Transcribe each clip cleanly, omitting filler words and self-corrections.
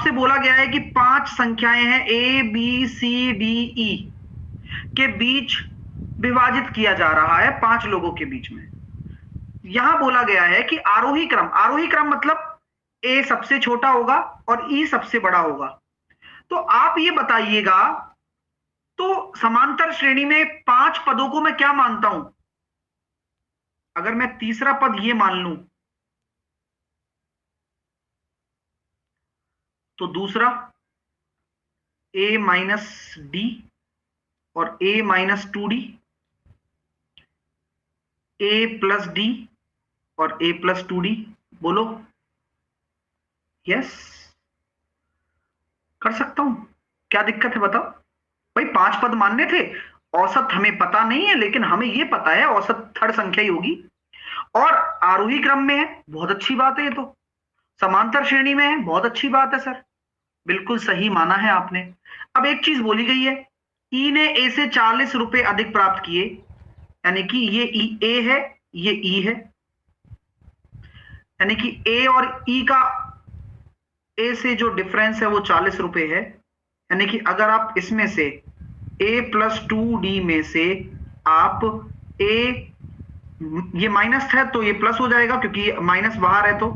आपसे बोला गया है कि 5 संख्याएं हैं A B C D E के बीच विभाजित किया जा रहा है 5 लोगों के बीच में। यहां बोला गया है कि आरोही क्रम मतलब ए सबसे छोटा होगा और ई सबसे बड़ा होगा। तो आप ये बताइएगा, तो समांतर श्रेणी में 5 पदों को मैं क्या मानता हूं? अगर मैं तीसरा पद ये मान लूं तो दूसरा ए माइनस डी और ए माइनस 2d, ए प्लस डी और ए प्लस 2d। बोलो यस, कर सकता हूं, क्या दिक्कत है बताओ। भाई 5 पद मानने थे, औसत हमें पता नहीं है, लेकिन हमें यह पता है औसत थर्ड संख्या ही होगी और आरोही क्रम में है, बहुत अच्छी बात है। ये तो समांतर श्रेणी में है, बहुत अच्छी बात है सर, बिल्कुल सही माना है आपने। अब एक चीज बोली गई है, ई ने ए से 40 रुपए अधिक प्राप्त किए, यानी कि ये ई ए है, ये ई है, यानी कि ए और ई का ए से जो डिफरेंस है वो 40 रुपए है। यानी कि अगर आप इसमें से a प्लस 2d में से आप a, ये माइनस है तो ये प्लस हो जाएगा क्योंकि माइनस बाहर है, तो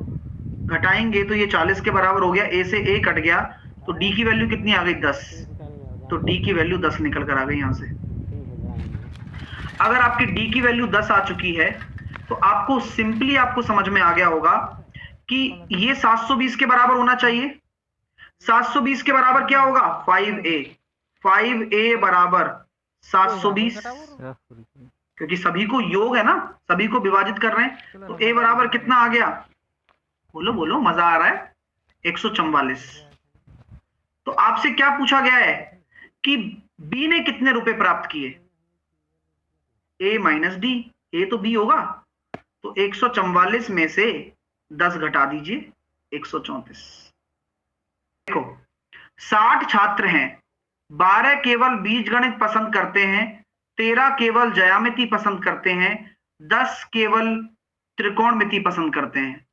घटाएंगे तो ये 40 के बराबर हो गया। a से a कट गया तो d की वैल्यू कितनी आ गई? 10। तो d की वैल्यू 10 निकल कर आ गई यहां से। अगर आपकी d की वैल्यू 10 आ चुकी है तो आपको सिंपली आपको समझ में आ गया होगा कि ये 720 के बराबर होना चाहिए। 720 के बराबर क्या होगा? 5a। 5a बराबर 720, क्योंकि सभी को योग है ना, सभी को विभाजित कर रहे हैं, तो a बराबर कितना आ गया? बोलो बोलो, मजा आ रहा है। 144। तो आपसे क्या पूछा गया है कि b ने कितने रुपए प्राप्त किए? a माइनस डी, a तो b होगा, तो 144 में से 10 घटा दीजिए, 134। देखो 60 छात्र हैं, 12 केवल बीजगणित पसंद करते हैं, 13 केवल ज्यामिति पसंद करते हैं, 10 केवल त्रिकोणमिति पसंद करते हैं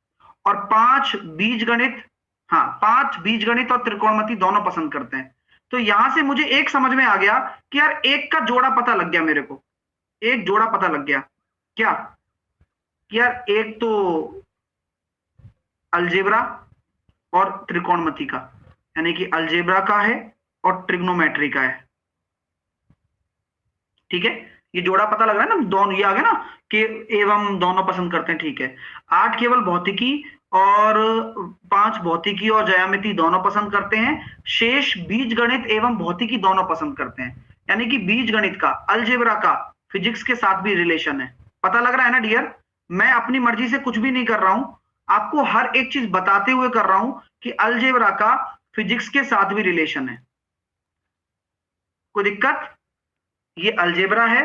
और 5 बीजगणित, हाँ 5 बीजगणित और त्रिकोणमिति दोनों पसंद करते हैं। तो यहां से मुझे एक समझ में आ गया कि यार एक का जोड़ा पता लग गया मेरे को, एक जोड़ा पता लग गया। क्या यार? एक तो अलजेब्रा और त्रिकोणमिति का, यानी कि अलजेब्रा का है और ट्रिग्नोमेट्री का है। ठीक है, ये जोड़ा पता लग रहा है ना, दोनों ये आ गया ना कि एवं दोनों पसंद करते हैं। ठीक है, 8 केवल भौतिकी और 5 भौतिकी और ज्यामिति दोनों पसंद करते हैं, शेष बीजगणित एवं भौतिकी दोनों पसंद करते हैं। यानी कि बीजगणित का, अलजेब्रा का फिजिक्स के साथ भी रिलेशन है। पता लग रहा है ना डियर? मैं अपनी मर्जी से कुछ भी नहीं कर रहा हूं, आपको हर एक चीज बताते हुए कर रहा हूं कि अलजेब्रा का फिजिक्स के साथ भी रिलेशन है। कोई दिक्कत? ये अलजेब्रा है,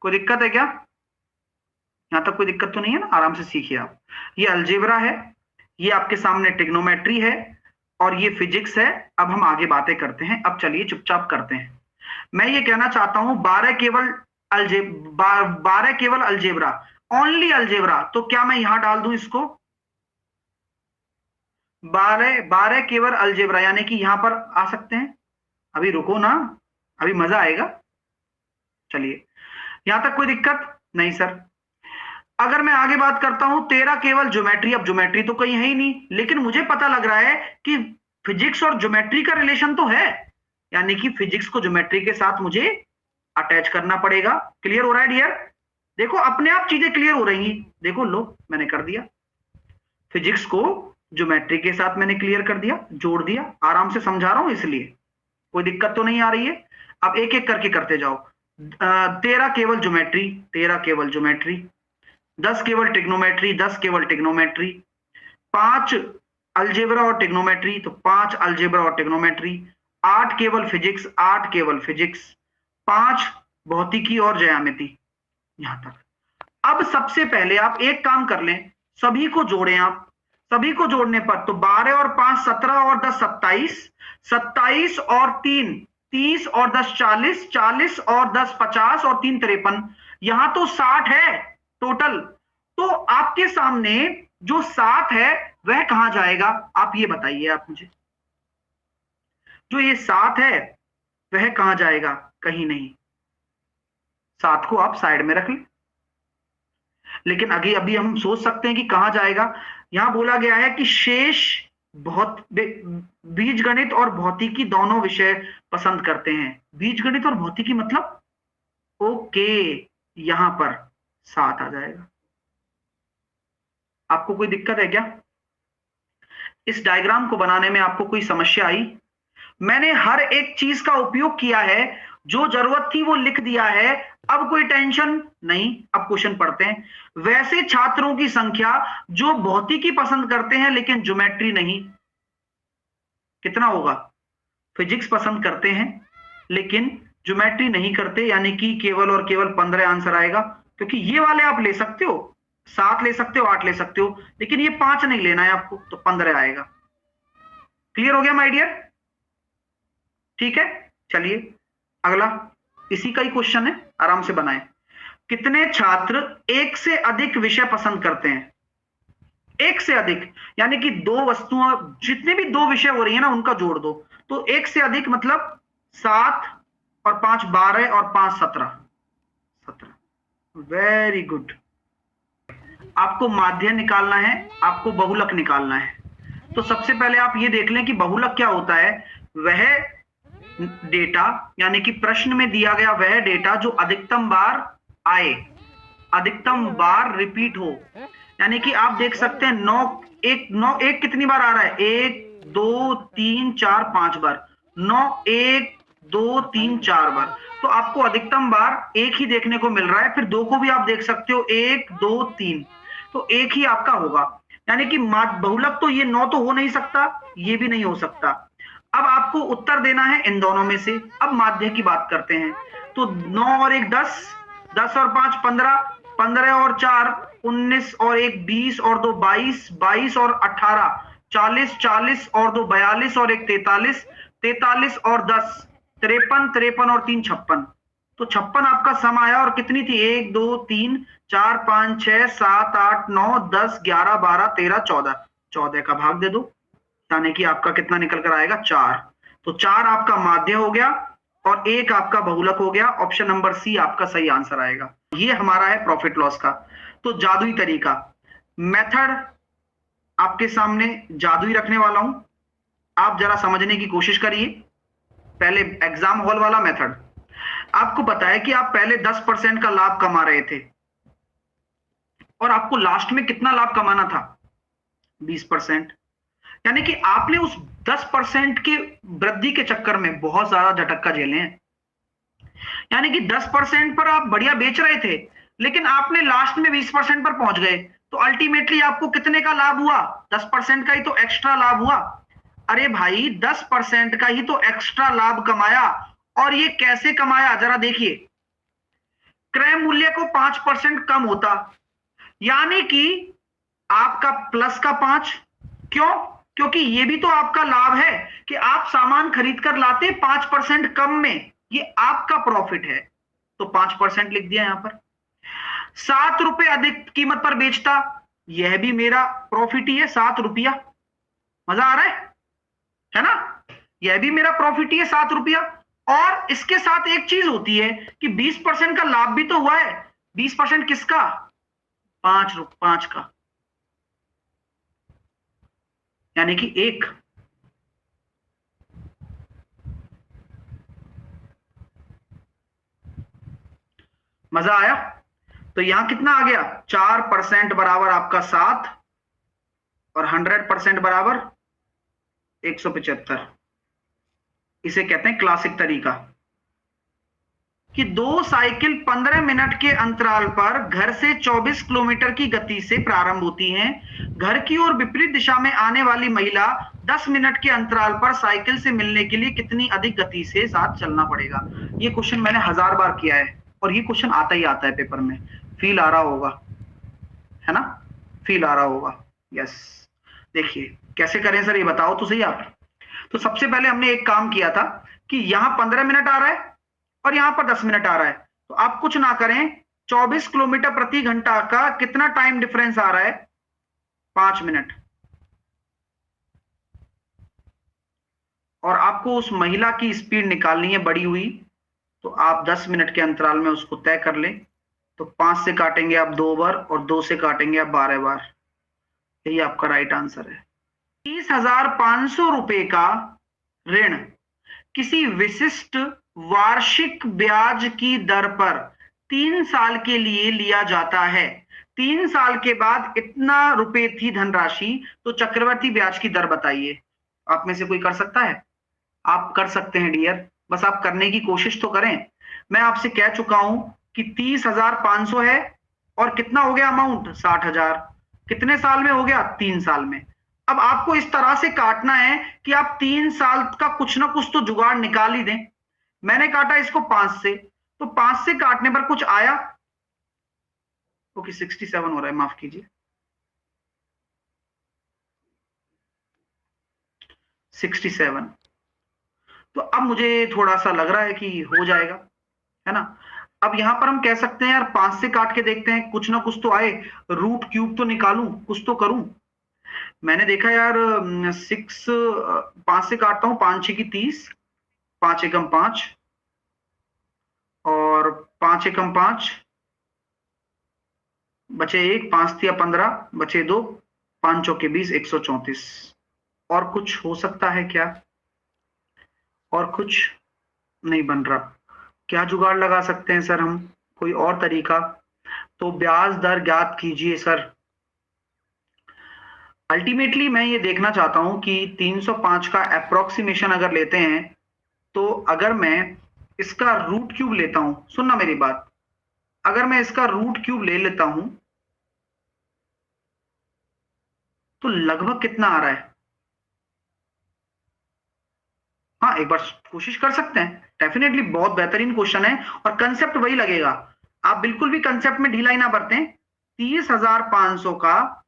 कोई दिक्कत है क्या? यहां तक कोई दिक्कत तो नहीं है ना, आराम से सीखिए आप। ये अलजेब्रा है, ये आपके सामने ट्रिग्नोमेट्री है और ये फिजिक्स है। अब हम आगे बातें करते हैं, अब चलिए चुपचाप करते हैं। मैं ये कहना चाहता हूं 12 केवल अलजेब्रा, ओनली अलजेब्रा, तो क्या मैं यहां डाल दूं इसको? 12 केवल अलजेब्रा, यानी कि यहां पर आ सकते हैं। अभी रुको ना, अभी मजा आएगा। चलिए, यहां तक कोई दिक्कत नहीं सर। अगर मैं आगे बात करता हूं 13 केवल ज्योमेट्री, अब ज्योमेट्री तो कहीं है ही नहीं, लेकिन मुझे पता लग रहा है कि फिजिक्स और ज्योमेट्री का रिलेशन तो है, यानी कि फिजिक्स को ज्योमेट्री के साथ मुझे अटैच करना पड़ेगा। क्लियर हो रहा है डियर? देखो अपने आप चीजें क्लियर हो रही हैं। देखो लो, मैंने कर दिया, फिजिक्स को ज्योमेट्री के साथ मैंने क्लियर कर दिया, जोड़ दिया। आराम से समझा रहा हूं, इसलिए कोई दिक्कत तो नहीं आ रही है। अब एक एक करके करते जाओ। 13 केवल ज्योमेट्री, 13 केवल ज्योमेट्री, 10 केवल ट्रिग्नोमेट्री, 10 केवल ट्रिग्नोमेट्री, 5 अलजेब्रा और ट्रिग्नोमेट्री, तो 5 अलजेब्रा और ट्रिग्नोमेट्री, 8 केवल फिजिक्स, 8 केवल फिजिक्स, 5 भौतिकी और ज्यामिति। यहां तक। अब सबसे पहले आप एक काम कर लें, सभी को जोड़ें आप। सभी को जोड़ने पर तो 12 और 5 17 और 10 27, 27 और 3 30 और 10 40, 40 और 10 50 और 3 53, यहां तो 60 है टोटल। तो आपके सामने जो 7 है वह कहां जाएगा, आप ये बताइए आप मुझे। जो ये 7 है वह कहां जाएगा, कहीं नहीं, 7 को आप साइड में रख लें। लेकिन अभी अभी हम सोच सकते हैं कि कहां जाएगा। यहां बोला गया है कि शेष बीजगणित और भौतिकी दोनों विषय पसंद करते हैं। बीजगणित और भौतिकी मतलब ओके, यहां पर 7 आ जाएगा। आपको कोई दिक्कत है क्या इस डायग्राम को बनाने में, आपको कोई समस्या आई? मैंने हर एक चीज का उपयोग किया है, जो जरूरत थी वो लिख दिया है। अब कोई टेंशन नहीं। अब क्वेश्चन पढ़ते हैं। वैसे छात्रों की संख्या जो भौतिकी पसंद करते हैं लेकिन ज्योमेट्री नहीं, कितना होगा? फिजिक्स पसंद करते हैं लेकिन ज्योमेट्री नहीं करते, यानी कि केवल और केवल 15 आंसर आएगा। क्योंकि ये वाले आप ले सकते हो, 7 ले सकते हो, 8 ले सकते हो, लेकिन ये 5 नहीं लेना है आपको, तो 15 आएगा। क्लियर हो गया माय डियर? ठीक है, चलिए अगला इसी का ही क्वेश्चन है, आराम से बनाएं। कितने छात्र एक से अधिक विषय पसंद करते हैं? एक से अधिक यानी कि दो वस्तुओं, जितने भी दो विषय हो रही है ना उनका जोड़ दो, तो एक से अधिक मतलब 7 और 5 12 और 5 17। Very good. आपको माध्य निकालना है, आपको बहुलक निकालना है। तो सबसे पहले आप ये देख लें कि बहुलक क्या होता है। वह डेटा, यानी कि प्रश्न में दिया गया वह डेटा जो अधिकतम बार आए, अधिकतम बार रिपीट हो। यानी कि आप देख सकते हैं 9 एक कितनी बार आ रहा है? 1 2 3 4 5 बार। 9 1 2 3 4 बार। तो आपको अधिकतम बार एक ही देखने को मिल रहा है। फिर 2 को भी आप देख सकते हो, 1 2 3, तो एक ही आपका होगा। यानी कि बहुलक तो ये 9 तो हो नहीं सकता, ये भी नहीं हो सकता। अब आपको उत्तर देना है इन दोनों में से। अब माध्य की बात करते हैं। तो 9 और 1 10, 10 और 5 15, 15 और 4 19 और 1 20 और 2 22, 22 और 18 40, 40 और 2 42 और 1 43, 43 और 10 53, 53 और 3 56। तो 56 आपका सम आया। और कितनी थी? 1 2 3 4 5 6 7 8 9 10 11 12 13 14। 14 का भाग दे दो, यानी कि आपका कितना निकल कर आएगा? 4। तो 4 आपका माध्य हो गया और 1 आपका बहुलक हो गया। ऑप्शन नंबर सी आपका सही आंसर आएगा। ये हमारा है प्रॉफिट लॉस का। तो जादुई तरीका, मेथड आपके सामने जादुई रखने वाला हूं, आप जरा समझने की कोशिश करिए। पहले एग्जाम हॉल वाला मेथड। आपको पता है कि आप पहले 10% का लाभ कमा रहे थे और आपको लास्ट में कितना लाभ कमाना था? 20%। यानी कि आपने उस 10% के वृद्धि के चक्कर में बहुत ज्यादा झटक्का झेले हैं। यानी कि 10% पर आप बढ़िया बेच रहे थे, लेकिन आपने लास्ट में 20% पर पहुंच गए, तो अल्टीमेटली आपको कितने का लाभ हुआ? 10% का ही तो एक्स्ट्रा लाभ हुआ। अरे भाई 10% का ही तो एक्स्ट्रा लाभ कमाया। और ये कैसे कमाया जरा देखिए। क्रय मूल्य को 5% कम होता, यानी कि आपका प्लस का 5। क्यों? क्योंकि ये भी तो आपका लाभ है कि आप सामान खरीद कर लाते 5% कम में, ये आपका प्रॉफिट है। तो 5% लिख दिया यहां पर। 7 रुपए अधिक कीमत पर बेचता, यह भी मेरा प्रॉफिट ही है, 7 रुपया। मजा आ रहा है ना? यह भी मेरा प्रॉफिट ही है, 7 रुपया। और इसके साथ एक चीज होती है कि 20% का लाभ भी तो हुआ है। 20% किसका? 5 का, यानी कि 1। मजा आया? तो यहां कितना आ गया? 4% बराबर आपका 7 और 100% बराबर 175। इसे कहते हैं क्लासिक तरीका कि 2 साइकिल 15 मिनट के अंतराल पर घर से 24 किलोमीटर की गति से प्रारंभ होती हैं। घर की ओर विपरीत दिशा में आने वाली महिला 10 मिनट के अंतराल पर साइकिल से मिलने के लिए कितनी अधिक गति से साथ चलना पड़ेगा? ये क्वेश्चन मैंने 1000 बार किया है और ये क्वेश्चन आता ही आता है पेपर में। फील आ रहा होगा, है ना? फील आ रहा होगा। यस। देखिए कैसे करें सर, ये बताओ तो सही आप। तो सबसे पहले हमने एक काम किया था कि यहां 15 मिनट आ रहा है और यहां पर 10 मिनट आ रहा है। तो आप कुछ ना करें, 24 किलोमीटर प्रति घंटा का कितना टाइम डिफरेंस आ रहा है? 5 मिनट। आपको उस महिला की स्पीड निकालनी है बढ़ी हुई, तो आप 10 मिनट के अंतराल में उसको तय कर लें। तो 5 से काटेंगे आप 2 बार और 2 से काटेंगे आप 12 बार। यही आपका राइट आंसर है। 30,500 रुपए का ऋण किसी विशिष्ट वार्षिक ब्याज की दर पर 3 साल के लिए लिया जाता है। 3 साल के बाद इतना रुपए थी धनराशि, तो चक्रवर्ती ब्याज की दर बताइए। आप में से कोई कर सकता है? आप कर सकते हैं डियर, बस आप करने की कोशिश तो करें। मैं आपसे कह चुका हूं कि 30,500 है और कितना हो गया अमाउंट? 60,000। कितने साल में हो गया? 3 साल में। अब आपको इस तरह से काटना है कि आप 3 साल का कुछ ना कुछ तो जुगाड़ निकाल ही दें। मैंने काटा इसको 5 से, तो 5 से काटने पर कुछ आया। ओके 67 हो रहा है, माफ कीजिए 67। तो अब मुझे थोड़ा सा लग रहा है कि हो जाएगा, है ना। अब यहां पर हम कह सकते हैं यार 5 से काट के देखते हैं, कुछ ना कुछ तो आए, रूट क्यूब तो निकालूं, कुछ तो करूं। मैंने देखा यार 5 से काटता हूं, 5 6 की 30, 5 एकम 5 और 5 एकम 5, बचे 1, 5 तिया 15, बचे 2, 5 चौके 20, 134। और कुछ हो सकता है क्या? और कुछ नहीं बन रहा। क्या जुगाड़ लगा सकते हैं सर हम? कोई और तरीका? तो ब्याज दर ज्ञात कीजिए सर। अल्टीमेटली मैं ये देखना चाहता हूं कि 305 का अप्रोक्सीमेशन अगर लेते हैं, तो अगर मैं इसका रूट क्यूब लेता हूं, सुनना मेरी बात, अगर मैं इसका रूट क्यूब ले लेता हूं तो लगभग कितना आ रहा है? हाँ एक बार कोशिश कर सकते हैं, डेफिनेटली बहुत बेहतरीन क्वेश्चन है और कंसेप्ट वही लगेगा। आप बिल्कुल भी कंसेप्ट में ढिलाई ना बरतें। 30,500 का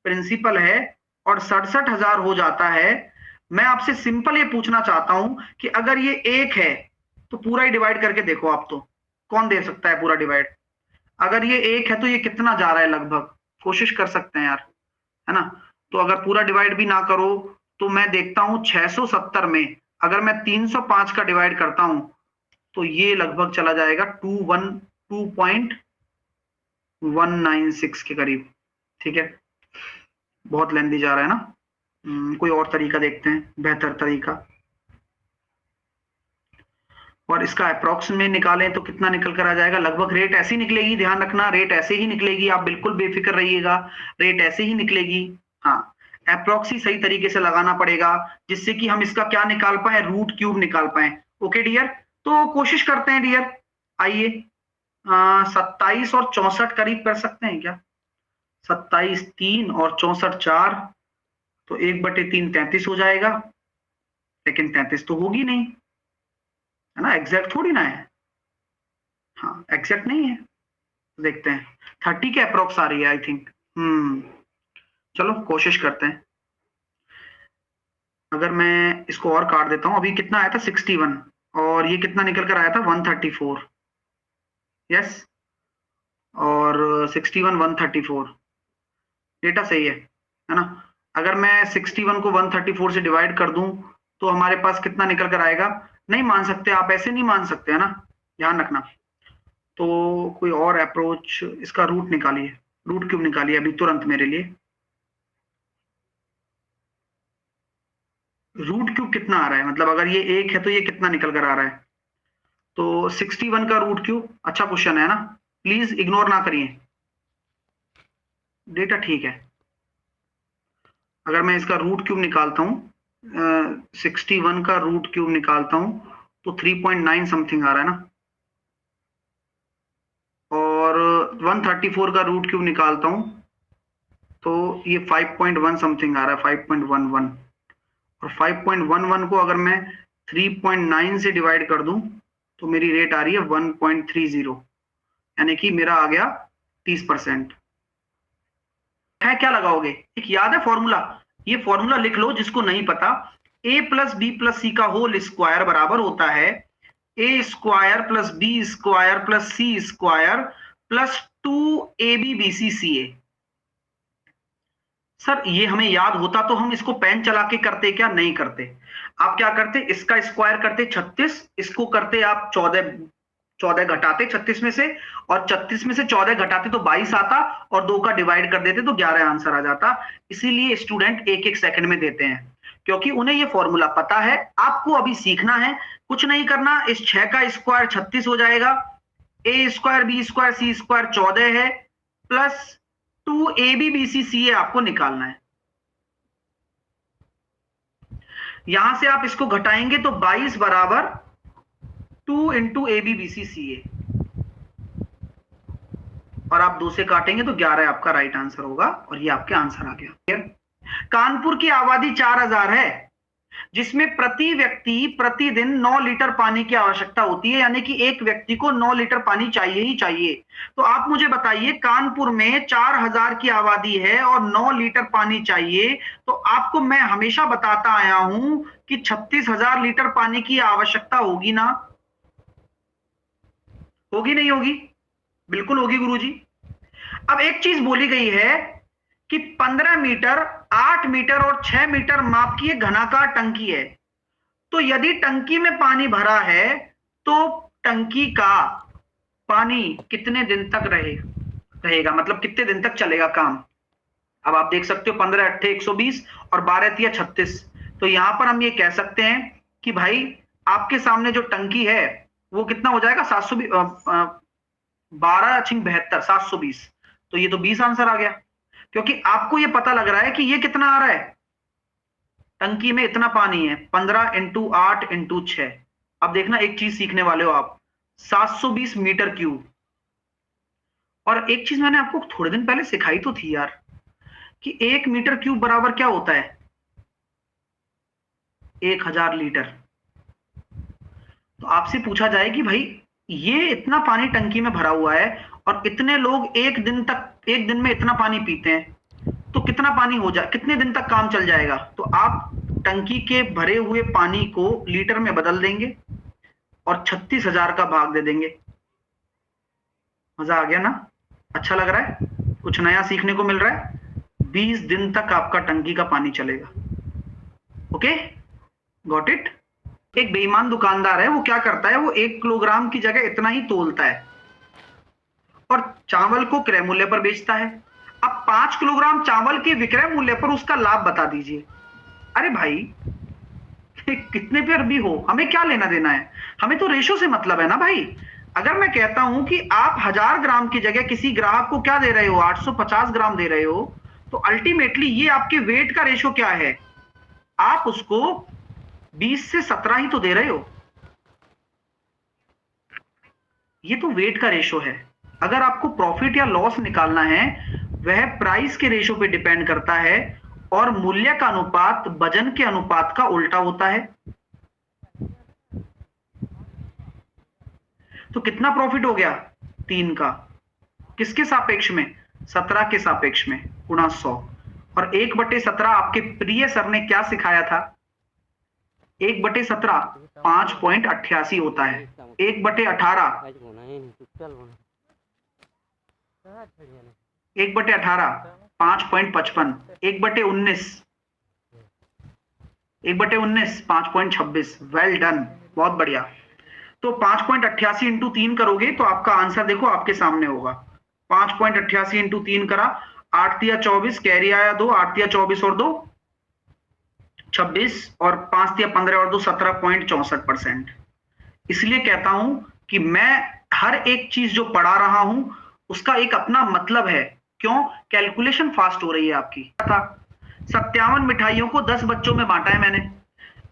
प्रिंसिपल है और 67,000 हो जाता है। मैं आपसे सिंपल ये पूछना चाहता हूं कि अगर ये 1 है तो पूरा ही डिवाइड करके देखो आप, तो कौन दे सकता है पूरा डिवाइड? अगर ये 1 है तो ये कितना जा रहा है लगभग? कोशिश कर सकते हैं यार, है ना। तो अगर पूरा डिवाइड भी ना करो तो मैं देखता हूं 670 में अगर मैं 305 का डिवाइड करता हूं तो ये लगभग चला जाएगा 2.196 के करीब। ठीक है, बहुत लेंदी जा रहा है ना। कोई और तरीका देखते हैं, बेहतर तरीका। और इसका अप्रोक्स में निकालें तो कितना निकल कर आ जाएगा? लगभग रेट ऐसी निकलेगी, ध्यान रखना रेट ऐसे ही निकलेगी, आप बिल्कुल बेफिक्र रहिएगा, रेट ऐसे ही निकलेगी। हाँ अप्रोक्स ही सही तरीके से लगाना पड़ेगा जिससे कि हम इसका क्या निकाल पाए? रूट क्यूब निकाल पाए। ओके डियर, तो कोशिश करते हैं डियर। आइए 27 और 64 करीब कर सकते हैं क्या? 27 3 और 64 4, तो 1/3 33 हो जाएगा। लेकिन 33 तो होगी नहीं, है ना, एग्जैक्ट थोड़ी ना है। हाँ एग्जैक्ट नहीं है, देखते हैं 30 के अप्रोक्स आ रही है आई थिंक। चलो कोशिश करते हैं। अगर मैं इसको और काट देता हूं, अभी कितना आया था? 61 और ये कितना निकल कर आया था? 134। यस, और 61 134 डेटा सही है ना। अगर मैं 61 को 134 से डिवाइड कर दूं तो हमारे पास कितना निकल कर आएगा? नहीं मान सकते आप, ऐसे नहीं मान सकते, है ना, ध्यान रखना। तो कोई और अप्रोच, इसका रूट निकालिए, रूट क्यूब निकालिए अभी तुरंत मेरे लिए। रूट क्यूब कितना आ रहा है? मतलब अगर ये 1 है तो ये कितना निकल कर आ रहा है? तो 61 का रूट क्यूब, अच्छा क्वेश्चन है ना, प्लीज इग्नोर ना करिए, डेटा ठीक है। अगर मैं इसका रूट क्यूब निकालता हूं, 61 का रूट क्यूब निकालता हूं तो 3.9 समथिंग आ रहा है ना, और 134 का रूट क्यूब निकालता हूं तो ये 5.1 समथिंग आ रहा है, 5.11। और 5.11 को अगर मैं 3.9 से डिवाइड कर दूं तो मेरी रेट आ रही है 1.30, यानी कि मेरा आ गया 30%। है क्या लगाओगे? एक याद है फॉर्मूला, ये फॉर्मूला लिख लो जिसको नहीं पता। a plus B plus C का होल स्क्वायर बराबर होता है A square plus B square plus C square plus 2 AB BC CA। Sir ये हमें याद होता तो हम इसको पेन चला के करते, क्या नहीं करते। आप क्या करते, इसका स्क्वायर करते 36, इसको करते आप 14, 14 घटाते 36 में से, और 36 में से 14 घटाते तो 22 आता, और 2 का डिवाइड कर देते तो 11 आंसर आ जाता। इसीलिए स्टूडेंट एक एक सेकंड में देते हैं, क्योंकि उन्हें ये फॉर्मूला पता है। आपको अभी सीखना है, कुछ नहीं करना। इस 6 का स्क्वायर 36 हो जाएगा, ए स्क्वायर बी स्क्वायर सी स्क्वायर 14 है, प्लस 2 AB BC CA आपको निकालना है। यहां से आप इसको घटाएंगे तो 22 बराबर 2 इंटू ABBCCA, और आप 2 से काटेंगे तो 11 आपका राइट आंसर होगा, और ये आपके आंसर आ गया। कानपुर की आबादी 4000 है, जिसमें प्रति व्यक्ति प्रतिदिन 9 लीटर पानी की आवश्यकता होती है, यानी कि एक व्यक्ति को 9 लीटर पानी चाहिए ही चाहिए। तो आप मुझे बताइए, कानपुर में 4000 की आबादी है और 9 लीटर पानी चाहिए, तो आपको मैं हमेशा बताता आया हूं कि 36,000 लीटर पानी की आवश्यकता होगी ना, होगी नहीं होगी? बिल्कुल होगी गुरुजी। अब एक चीज बोली गई है कि 15 मीटर, 8 मीटर और 6 मीटर माप की एक घनाकार टंकी है। तो यदि टंकी में पानी भरा है तो टंकी का पानी कितने दिन तक रहेगा, मतलब कितने दिन तक चलेगा काम। अब आप देख सकते हो 15 अट्ठे 120 और 12 तिया 36। तो यहां पर हम ये कह सकते हैं कि भाई आपके सामने जो टंकी है वो कितना हो जाएगा, 12 छिंग 72, 720। तो ये तो 20 आंसर आ गया, क्योंकि आपको ये पता लग रहा है कि ये कितना आ रहा है, टंकी में इतना पानी है, 15 इंटू 8 इंटू 6। अब देखना एक चीज सीखने वाले हो आप, 720 मीटर क्यूब। और एक चीज मैंने आपको थोड़े दिन पहले सिखाई तो थी यार, कि 1 मीटर क्यूब बराबर क्या होता है, 1000 लीटर। तो आपसे पूछा जाए कि भाई ये इतना पानी टंकी में भरा हुआ है और इतने लोग एक दिन में इतना पानी पीते हैं, तो कितना पानी हो जाए, कितने दिन तक काम चल जाएगा। तो आप टंकी के भरे हुए पानी को लीटर में बदल देंगे और 36,000 का भाग दे देंगे। मजा आ गया ना, अच्छा लग रहा है, कुछ नया सीखने को मिल रहा है। 20 दिन तक आपका टंकी का पानी चलेगा। Okay, got it. एक बेईमान दुकानदार है, वो क्या करता है, वो 1 किलोग्राम की जगह इतना ही तोलता है और चावल को क्रय मूल्य पर बेचता है। अब 5 किलोग्राम चावल के विक्रय मूल्य पर उसका लाभ बता दीजिए। अरे भाई कितने पर भी हो, हमें क्या लेना देना है, हमें तो रेशो से मतलब है ना भाई। अगर मैं कहता हूं कि आप 1000 ग्राम की जगह किसी ग्राहक को क्या दे रहे हो, 850 ग्राम दे रहे हो, तो अल्टीमेटली ये आपके वेट का रेशो क्या है, आप उसको 20 से 17 ही तो दे रहे हो। ये तो वेट का रेशो है। अगर आपको प्रॉफिट या लॉस निकालना है, वह प्राइस के रेशो पे डिपेंड करता है, और मूल्य का अनुपात वजन के अनुपात का उल्टा होता है। तो कितना प्रॉफिट हो गया, 3 का, किसके सापेक्ष में, 17 के सापेक्ष में, गुणा 100। और 1/17 आपके प्रिय सर ने क्या सिखाया था, 1/17 5.88 होता है, 1/18 5.55, 1/19 5.26। वेल डन, बहुत बढ़िया। तो 5.88 इंटू 3 करोगे तो आपका आंसर देखो आपके सामने होगा। 5.88 इंटू 3 करा, 8 तिया 24, कैरी आया 2, 8 तिया 24 और 2 26, और 5 तिया 15 और 2 17.64%। इसलिए कहता हूं कि मैं हर एक चीज जो पढ़ा रहा हूं उसका एक अपना मतलब है। क्यों, कैलकुलेशन फास्ट हो रही है आपकी। 57 मिठाइयों को 10 बच्चों में बांटा है मैंने।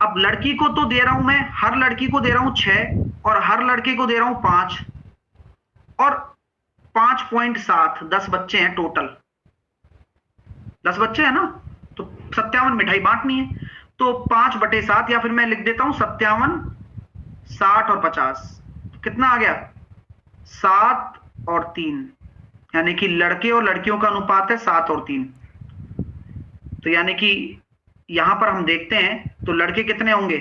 अब लड़की को तो दे रहा हूं मैं, हर लड़की को दे रहा हूं 6, और हर लड़के को दे रहा हूं 5, और 5.7, 10 बच्चे हैं टोटल, 10 बच्चे हैं ना, तो 57 मिठाई बांटनी है। तो 5/7, या फिर मैं लिख देता हूं 57, 60 और 50, कितना आ गया, 7 और 3, यानी कि लड़के और लड़कियों का अनुपात है 7 और 3। तो यानी कि यहां पर हम देखते हैं तो लड़के कितने होंगे,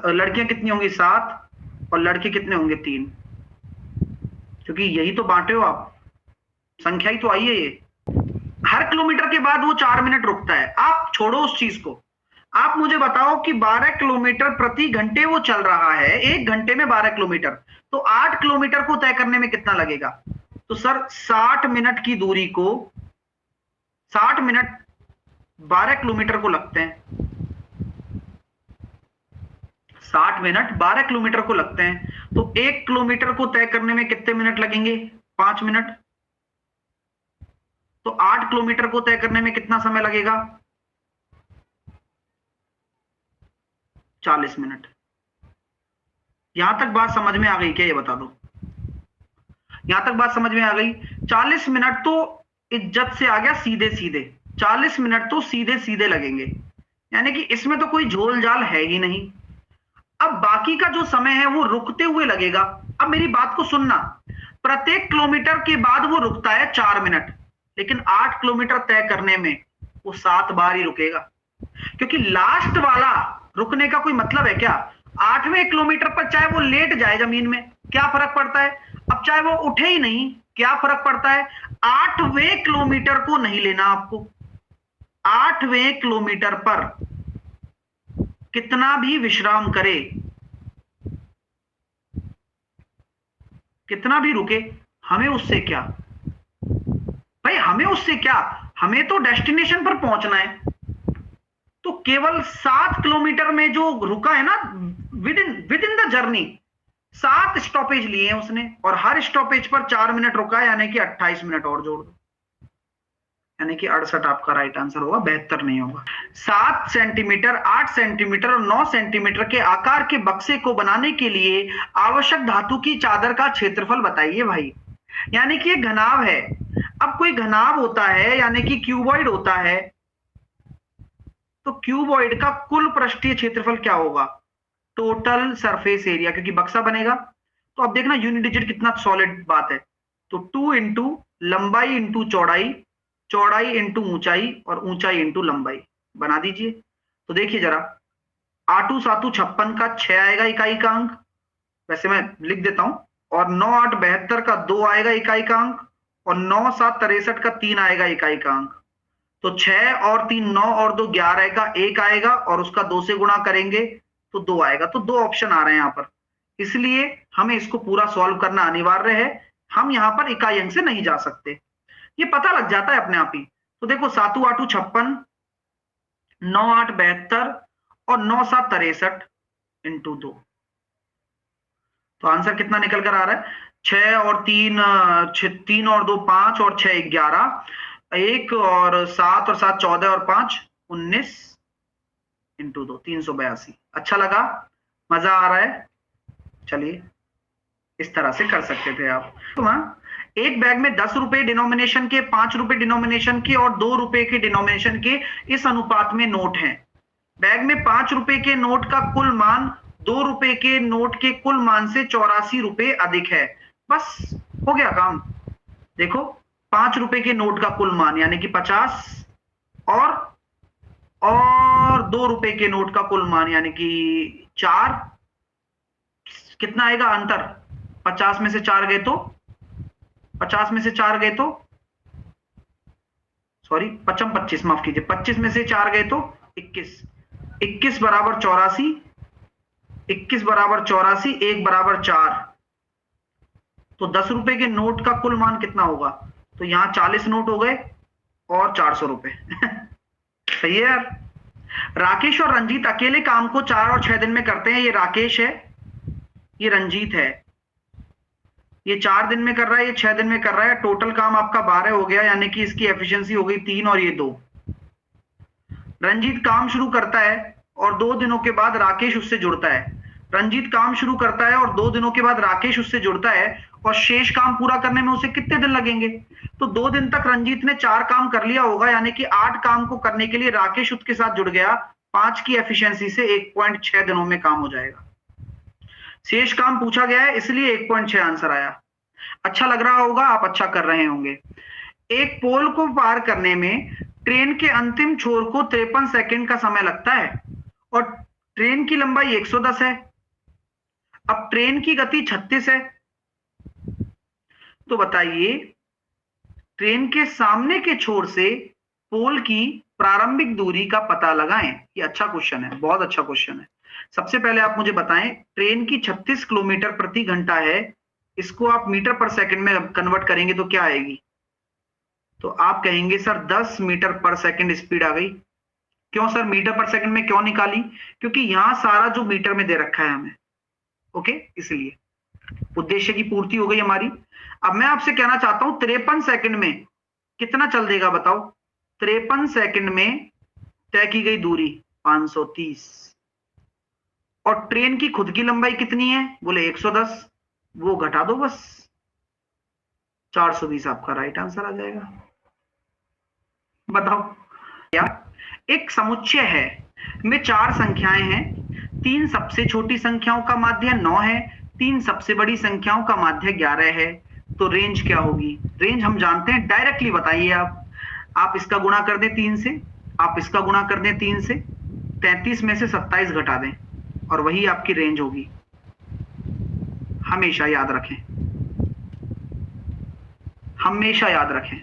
लड़कियां कितनी होंगी 7, और लड़के कितने होंगे 3, क्योंकि यही तो बांटे हो आप, संख्या ही तो आई है ये। हर किलोमीटर के बाद वो 4 मिनट रुकता है। आप छोड़ो उस चीज को, आप मुझे बताओ कि 12 किलोमीटर प्रति घंटे वो चल रहा है, 1 घंटे में 12 किलोमीटर, तो 8 किलोमीटर को तय करने में कितना लगेगा? तो सर 60 मिनट की दूरी को 60 मिनट 12 किलोमीटर को लगते हैं, 60 मिनट 12 किलोमीटर को लगते हैं, तो 1 किलोमीटर को तय करने में कितने मिनट लगेंगे? 5 मिनट। तो 8 किलोमीटर को तय करने में कितना समय लगेगा? 40 मिनट। यहां तक बात समझ में आ गई क्या? ये बता दो, यहां तक बात समझ में आ गई? 40 मिनट तो इज्जत से आ गया सीधे सीधे, 40 मिनट तो सीधे सीधे लगेंगे, यानी कि इसमें तो कोई झोल झाल है ही नहीं। अब बाकी का जो समय है वो रुकते हुए लगेगा। अब मेरी बात को सुनना, प्रत्येक किलोमीटर के बाद वो रुकता है 4 मिनट, लेकिन 8 किलोमीटर तय करने में वो 7 बार ही रुकेगा, क्योंकि लास्ट वाला रुकने का कोई मतलब है क्या? 8वें किलोमीटर पर चाहे वो लेट जाए जमीन में, क्या फर्क पड़ता है? अब चाहे वो उठे ही नहीं, क्या फर्क पड़ता है? 8वें किलोमीटर को नहीं लेना आपको। 8वें किलोमीटर पर कितना भी विश्राम करे, कितना भी रुके, हमें उससे क्या भाई, हमें उससे क्या? हमें तो डेस्टिनेशन पर पहुंचना है। तो केवल 7 किलोमीटर में जो रुका है ना, with in the journey 7 stoppage लिए हैं उसने, और हर स्टॉपेज पर 4 मिनट रुका है, यानी कि 28 मिनट और जोड़ दो, यानी कि 68 आपका राइट आंसर होगा, 72 नहीं होगा। 7 सेंटीमीटर, 8 सेंटीमीटर और 9 सेंटीमीटर के आकार के बक्से को बनाने के लिए आवश्यक धातु की चादर का क्षेत्रफल बताइए भाई। यानी कि एक घनाभ है। अब कोई घनाभ होता है यानी कि क्यूबॉइड होता है, तो क्यूबॉइड का कुल पृष्ठीय क्षेत्रफल क्या होगा? टोटल सरफेस एरिया, क्योंकि बक्सा बनेगा। तो अब देखना यूनिट डिजिट कितना सॉलिड बात है। तो 2 इंटू लंबाई इंटू चौड़ाई, चौड़ाई इंटू ऊंचाई और ऊंचाई इंटू लंबाई, बना दीजिए। तो देखिए जरा, 8 7 56 का 6 आएगा इकाई का अंक, वैसे मैं लिख देता हूं, और 9 8 72 का 2 आएगा इकाई का अंक, और 9 7 63 का 3 आएगा इकाई का अंक। तो 6 और 3 9 और 2 11 का 1 आएगा, और उसका 2 से गुणा करेंगे तो 2 आएगा। तो 2 ऑप्शन आ रहे हैं यहां पर, इसलिए हमें इसको पूरा सॉल्व करना अनिवार्य है। हम यहां पर इकाई अंक से नहीं जा सकते, ये पता लग जाता है अपने आप ही। तो देखो 7 8 56, 9 8 72 और 9 7 63 इंटू 2, तो आंसर कितना निकल कर आ रहा है? 6 और 3 3 और 2 5 और 6 11, 1 और 7 और 7 14 और 5 19 इंटू 2 382। अच्छा लगा? मजा आ रहा है? चलिए इस तरह से कर सकते थे आप। तो हाँ, एक बैग में 10 रुपए डिनोमिनेशन के, 5 रुपए डिनोमिनेशन के और 2 रुपए के डिनोमिनेशन के इस अनुपात में नोट हैं। बैग में 5 रुपए के नोट का कुल मान 2 रुपए के नोट के कुल मान से 84 रुपए अधिक है। बस हो गया काम। देखो 5 रुपए के नोट का कुल मान यानी कि 50, और 2 रुपए के नोट का कुल मान यानी कि 4, कितना आएगा अंतर? 50 में से 4 गए तो 50 में से 4 गए तो सॉरी 25 माफ कीजिए, 25 में से 4 गए तो 21, 21 बराबर 84, 21 बराबर 84, 1 बराबर 4। तो 10 रुपए के नोट का कुल मान कितना होगा? तो यहां 40 नोट हो गए और 400 रुपए सही है यार। राकेश और रंजीत अकेले काम को 4 और 6 दिन में करते हैं। ये राकेश है, ये रंजीत है, ये 4 दिन में कर रहा है, ये 6 दिन में कर रहा है। टोटल काम आपका 12 हो गया, यानी कि इसकी एफिशिएंसी हो गई 3 और ये 2। रंजीत काम शुरू करता है और 2 दिनों के बाद राकेश उससे जुड़ता है। रंजीत काम शुरू करता है और 2 दिनों के बाद राकेश उससे जुड़ता है, और शेष काम पूरा करने में उसे कितने दिन लगेंगे? तो 2 दिन तक रंजीत ने 4 काम कर लिया होगा, यानी कि 8 काम को करने के लिए राकेश उसके साथ जुड़ गया। 5 की एफिशिएंसी से 1.6 दिनों में काम हो जाएगा। शेष काम पूछा गया है इसलिए 1.6 आंसर आया। अच्छा लग रहा होगा, आप अच्छा कर रहे होंगे। एक पोल को पार करने में ट्रेन के अंतिम छोर को 53 सेकंड का समय लगता है, और ट्रेन की लंबाई 110 है। अब ट्रेन की गति 36 है, तो बताइए ट्रेन के सामने के छोर से पोल की प्रारंभिक दूरी का पता लगाएं। ये अच्छा क्वेश्चन है, बहुत अच्छा क्वेश्चन है। सबसे पहले आप मुझे बताएं, ट्रेन की 36 किलोमीटर प्रति घंटा है, इसको आप मीटर पर सेकंड में कन्वर्ट करेंगे तो क्या आएगी? तो आप कहेंगे सर 10 मीटर पर सेकंड स्पीड आ गई। क्यों सर मीटर पर सेकंड में क्यों निकाली? क्योंकि यहां सारा जो मीटर में दे रखा है हमें, ओके, इसलिए उद्देश्य की पूर्ति हो गई हमारी। अब मैं आपसे कहना चाहता हूं 53 सेकंड में कितना चल देगा बताओ? 53 सेकंड में तय की गई दूरी 530। और ट्रेन की खुद की लंबाई कितनी है? बोले 110, वो घटा दो बस, 420 आपका राइट आंसर आ जाएगा। बताओ क्या? एक समुच्चय है में 4 संख्याएं हैं, 3 सबसे छोटी संख्याओं का माध्य 9 है, 3 सबसे बड़ी संख्याओं का माध्य 11 है। तो रेंज क्या होगी? रेंज हम जानते हैं, डायरेक्टली बताइए आप इसका गुणा कर दें 3 से, आप इसका गुणा कर दें 3 से, 33 में से 27 घटा दें और वही आपकी रेंज होगी। हमेशा याद रखें, हमेशा याद रखें।